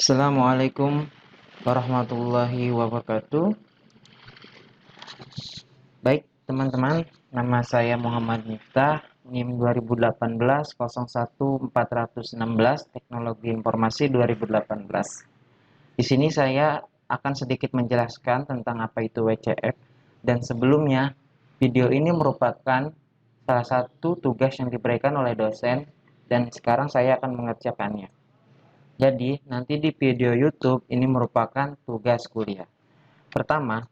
Assalamualaikum warahmatullahi wabarakatuh. Baik, teman-teman, nama saya Muhammad Miftah, NIM 2018 01 416, Teknologi Informasi 2018. Di sini saya akan sedikit menjelaskan tentang apa itu WCF, dan sebelumnya video ini merupakan salah satu tugas yang diberikan oleh dosen, dan sekarang saya akan mengerjakannya. Jadi, nanti di video YouTube ini merupakan tugas kuliah. Pertama,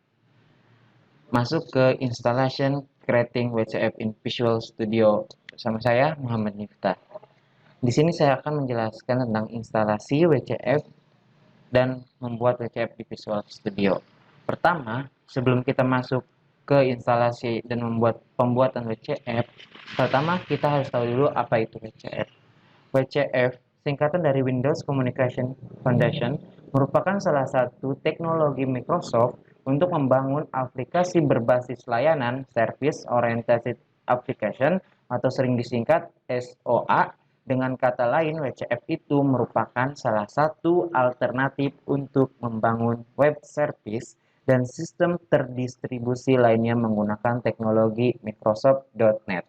masuk ke Installation Creating WCF in Visual Studio bersama saya Muhammad Miftah. Di sini saya akan menjelaskan tentang instalasi WCF dan membuat WCF di Visual Studio. Pertama, sebelum kita masuk ke instalasi dan pembuatan WCF, pertama kita harus tahu dulu apa itu WCF. WCF, singkatan dari Windows Communication Foundation, merupakan salah satu teknologi Microsoft untuk membangun aplikasi berbasis layanan Service Oriented Application atau sering disingkat SOA. Dengan kata lain, WCF itu merupakan salah satu alternatif untuk membangun web service dan sistem terdistribusi lainnya menggunakan teknologi Microsoft.NET.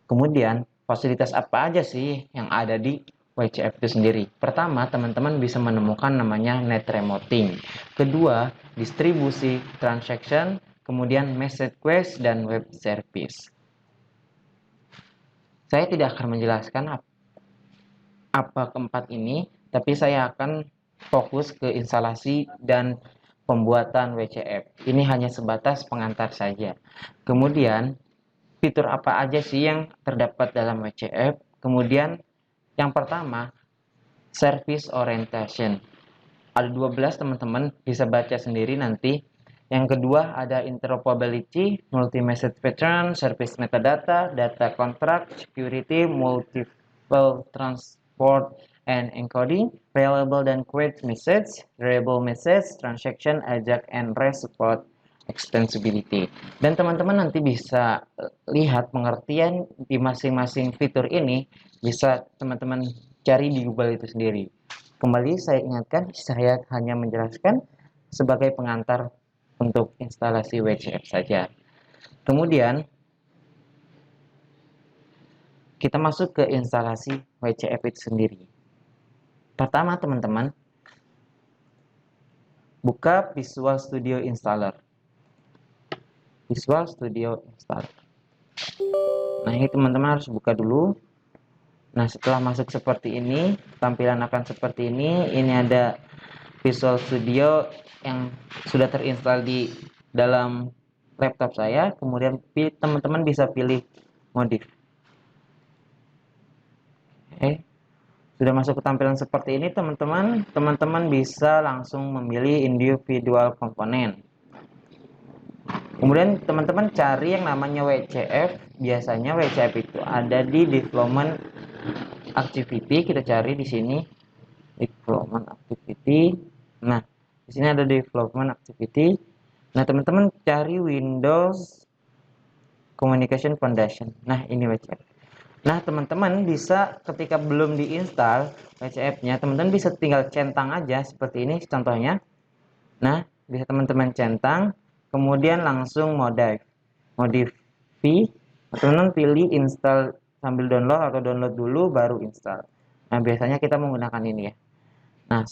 Kemudian, fasilitas apa aja sih yang ada di WCF itu sendiri? Pertama, teman-teman bisa menemukan namanya net remoting. Kedua, distribusi, transaction, kemudian message quest, dan web service. Saya tidak akan menjelaskan apa keempat ini, tapi saya akan fokus ke instalasi dan pembuatan WCF. Ini hanya sebatas pengantar saja. Kemudian, fitur apa aja sih yang terdapat dalam WCF? Kemudian yang pertama, service orientation. Ada 12, teman-teman bisa baca sendiri nanti. Yang kedua ada interoperability, multi-message pattern, service metadata, data contract, security, multiple transport and encoding, reliable dan query message, reliable message, transaction, AJAX, and REST support, extensibility. Dan teman-teman nanti bisa lihat pengertian di masing-masing fitur ini, bisa teman-teman cari di Google itu sendiri. Kembali saya ingatkan, saya hanya menjelaskan sebagai pengantar untuk instalasi WCF saja. Kemudian kita masuk ke instalasi WCF itu sendiri. Pertama, teman-teman buka Visual Studio Installer. Visual Studio Installer. Nah, ini teman-teman harus buka dulu. Nah, setelah masuk seperti ini, tampilan akan seperti ini. Ini ada Visual Studio yang sudah terinstall di dalam laptop saya. Kemudian teman-teman bisa pilih modif. Oke. Sudah masuk ke tampilan seperti ini, teman-teman bisa langsung memilih individual komponen. Kemudian teman-teman cari yang namanya WCF. Biasanya WCF itu ada di development activity. Kita cari di sini development activity. Nah, di sini ada development activity. Nah, teman-teman cari Windows Communication Foundation. Nah, ini WCF. Nah, teman-teman bisa ketika belum diinstal WCF-nya, teman-teman bisa tinggal centang aja seperti ini contohnya. Nah, bisa teman-teman centang, kemudian langsung modif, teman-teman pilih install sambil download atau download dulu baru install. Nah, biasanya kita menggunakan ini ya. Nah,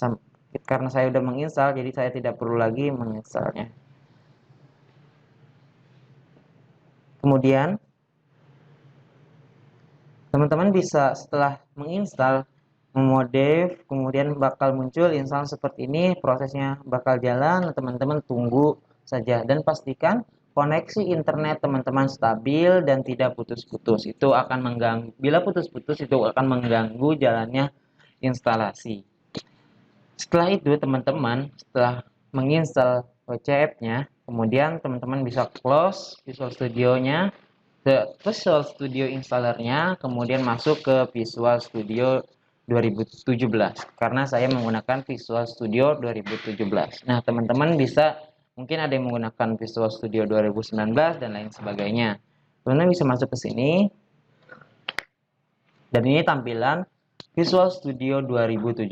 karena saya udah menginstal, jadi saya tidak perlu lagi menginstalnya. Kemudian teman-teman bisa setelah menginstal memodif, kemudian bakal muncul install seperti ini, prosesnya bakal jalan, teman-teman tunggu saja dan pastikan koneksi internet teman-teman stabil dan tidak putus-putus. Itu akan mengganggu, bila putus-putus itu akan mengganggu jalannya instalasi. Setelah itu teman-teman setelah menginstal WCF-nya, kemudian teman-teman bisa close Visual Studio-nya, ke Visual Studio installernya, kemudian masuk ke Visual Studio 2017 karena saya menggunakan Visual Studio 2017. Nah, teman-teman bisa mungkin ada yang menggunakan Visual Studio 2019 dan lain sebagainya. Teman-teman bisa masuk ke sini. Dan ini tampilan Visual Studio 2017.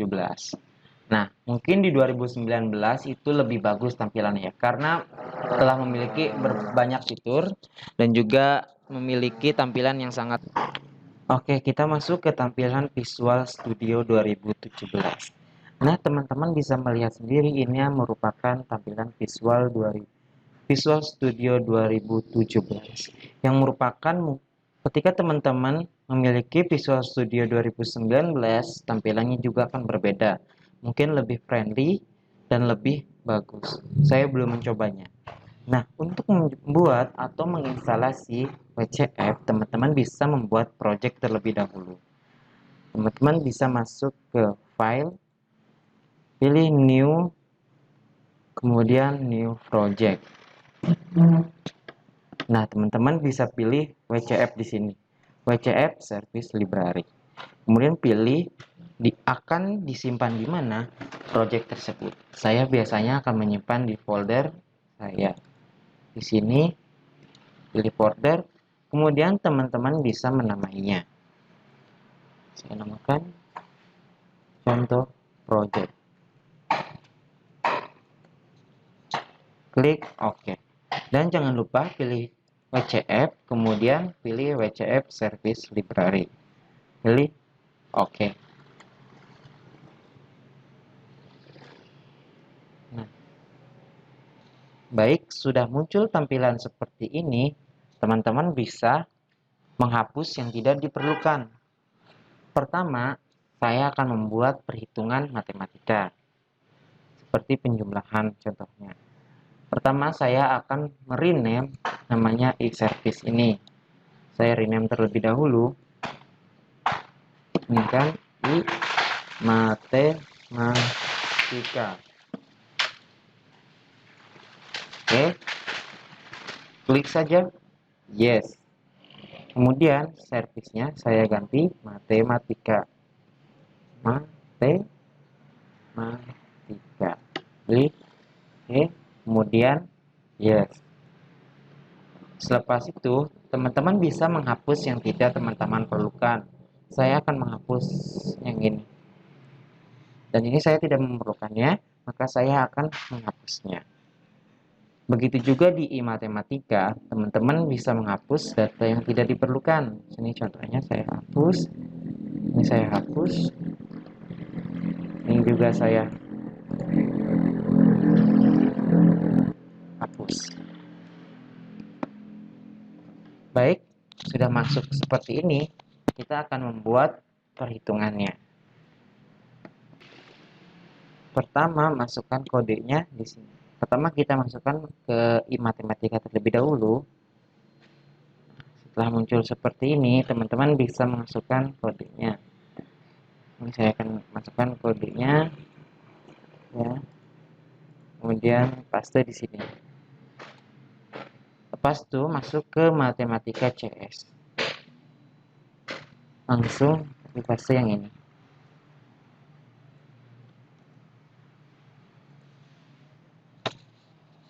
Nah, mungkin di 2019 itu lebih bagus tampilannya karena telah memiliki banyak fitur dan juga memiliki tampilan yang sangat. Oke, kita masuk ke tampilan Visual Studio 2017. Nah, teman-teman bisa melihat sendiri ini merupakan tampilan Visual Studio 2017 yang merupakan ketika teman-teman memiliki Visual Studio 2019, tampilannya juga akan berbeda. Mungkin lebih friendly dan lebih bagus. Saya belum mencobanya. Nah, untuk membuat atau menginstalasi WCF, teman-teman bisa membuat project terlebih dahulu. Teman-teman bisa masuk ke file, pilih new, kemudian new project. Nah, teman-teman bisa pilih WCF di sini. WCF Service Library. Kemudian pilih akan disimpan di mana project tersebut. Saya biasanya akan menyimpan di folder saya. Di sini pilih folder, kemudian teman-teman bisa menamainya. Saya namakan contoh project. Klik OK. Dan jangan lupa pilih WCF, kemudian pilih WCF Service Library. Pilih OK. Nah, baik, sudah muncul tampilan seperti ini, teman-teman bisa menghapus yang tidak diperlukan. Pertama, saya akan membuat perhitungan matematika, seperti penjumlahan contohnya. Pertama, saya akan merename namanya e-service ini. Saya rename terlebih dahulu. Ini kan matematika. Oke, klik saja yes. Kemudian servisnya saya ganti matematika. Matematika. Klik oke, kemudian yes. Selepas itu, teman-teman bisa menghapus yang tidak teman-teman perlukan. Saya akan menghapus yang ini. Dan ini saya tidak memerlukannya, maka saya akan menghapusnya. Begitu juga di e-matematika, teman-teman bisa menghapus data yang tidak diperlukan. Ini contohnya saya hapus, ini saya hapus, ini juga saya hapus. Baik, sudah masuk seperti ini, kita akan membuat perhitungannya. Pertama, masukkan kodenya di sini. Pertama, kita masukkan ke e-matematika terlebih dahulu. Setelah muncul seperti ini, teman-teman bisa masukkan kodenya. Ini saya akan masukkan kodenya, ya. Kemudian paste di sini. Lepas itu masuk ke matematika CS. Langsung di paste yang ini.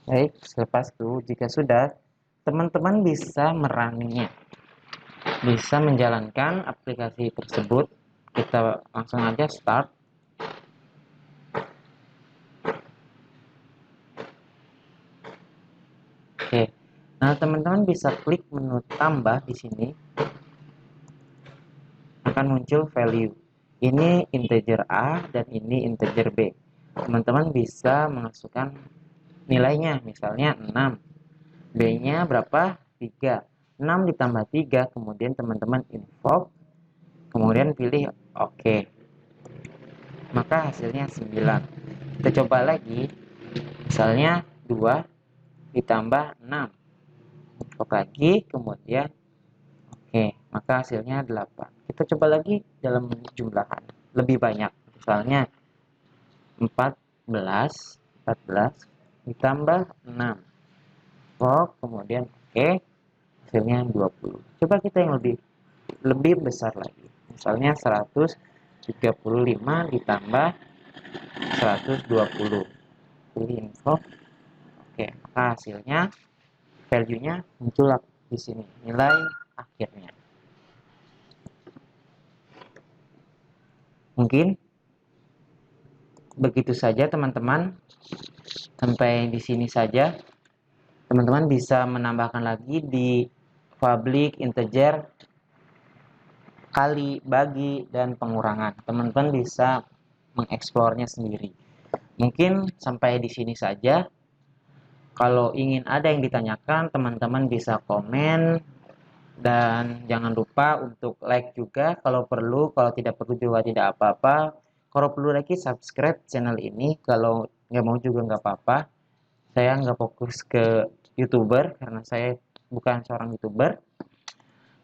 Baik, selepas itu jika sudah, teman-teman bisa merunning-nya. Bisa menjalankan aplikasi tersebut. Kita langsung aja start. Oke. Nah, teman-teman bisa klik menu tambah di sini. Akan muncul value. Ini integer A dan ini integer B. Teman-teman bisa memasukkan nilainya, misalnya 6. B-nya berapa? 3. 6 ditambah 3, kemudian teman-teman invoke, kemudian pilih OK. Maka hasilnya 9. Kita coba lagi, misalnya 2 ditambah 6. Invoke lagi, kemudian OK. Maka hasilnya 8. Kita coba lagi dalam jumlahan, lebih banyak. Misalnya 14 ditambah 6. Kemudian OK, hasilnya 20. Coba kita yang lebih besar lagi. Misalnya 135 ditambah 120. Pilih info. Oke, maka hasilnya value-nya muncul di sini, nilai akhirnya. Mungkin begitu saja teman-teman. Sampai di sini saja. Teman-teman bisa menambahkan lagi di public, integer, kali, bagi, dan pengurangan. Teman-teman bisa mengeksplornya sendiri. Mungkin sampai di sini saja. Kalau ingin ada yang ditanyakan, teman-teman bisa komen. Dan jangan lupa untuk like juga kalau perlu. Kalau tidak perlu juga tidak apa-apa. Kalau perlu lagi subscribe channel ini. Kalau nggak mau juga nggak apa-apa. Saya nggak fokus ke YouTuber karena saya bukan seorang YouTuber.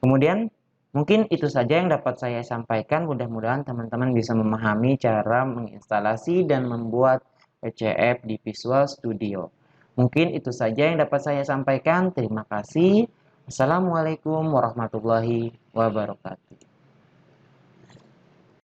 Kemudian mungkin itu saja yang dapat saya sampaikan. Mudah-mudahan teman-teman bisa memahami cara menginstalasi dan membuat WCF di Visual Studio. Mungkin itu saja yang dapat saya sampaikan. Terima kasih. Assalamualaikum warahmatullahi wabarakatuh.